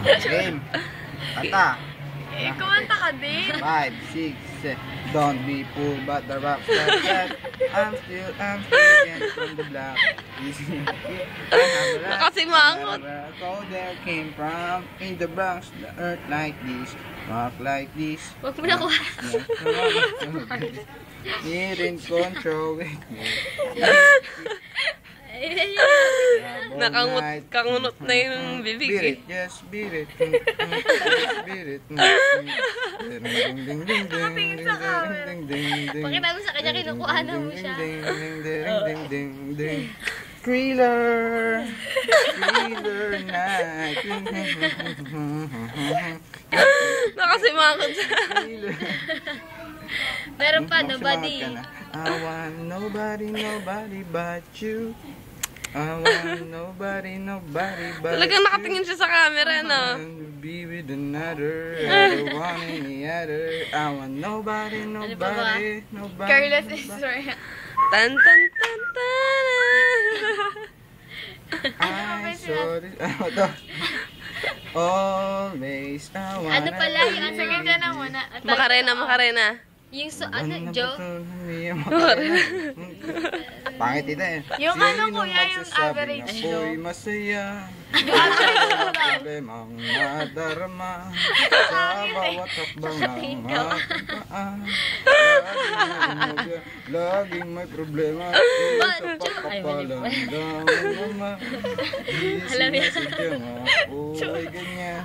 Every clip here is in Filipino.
Game. Kanta. Kumanta ka din. 5, 6, 7. Don't be fool, but the rock like that. I'm still getting from the block. Nakasimangot. So there came from in the Bronx, the earth like this, rock like this. Huwag mo na kuha. Need in control with me. Nakangunot na yung bibig Beat eh. it, yes, beat it. Beat it. Pakita mo sa kanya, kinukuhanan mo siya. Thriller night. Nakasimangot siya. Meron pa, nobody. I want nobody but you. I want nobody but Talagang nakatingin siya sa camera, no? I want to be with another. I don't want any other. I want nobody. Careless is right. Tan tan tan tan. I saw this. Ano to? Always I wanna. Ano pala yung sige dyan na muna. Makarena. Yung Joe? Pangit ito eh. Yung ano kuya, yung average Joe. Ako'y masaya. Problemang nadarama sa bawat hakbang ng aking paan. Laging may problema sa pagkapalang dama. Sinasadya nga ako ay ganyan.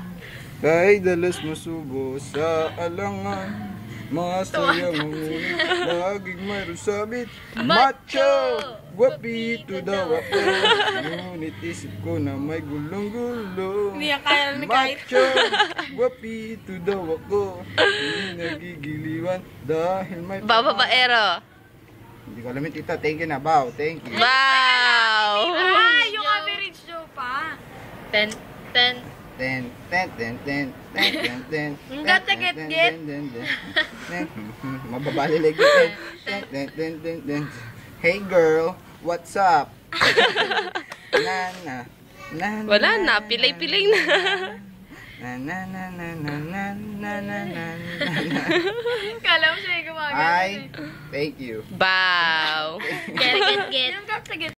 Kahit dalas masubo sa alangan. Masaya mangulit, laging mayroon sabit. Macho! Wapi to the wako. Ngunit isip ko na may gulong-gulong. Hindi yan kaya na kahit. Macho! Wapi to the wako. Hindi nagigiliwan dahil may Babaero. Hindi ko alam yung tita. Thank you na, Bao. Thank you. Wow! Yung average Joe pa. 10. Gata get. Mababalilig yun. Hey girl, what's up? Wala na, pilay-pilay na. Kala mo siya yung gumagano. Thank you. Wow! Get. Yung gata get.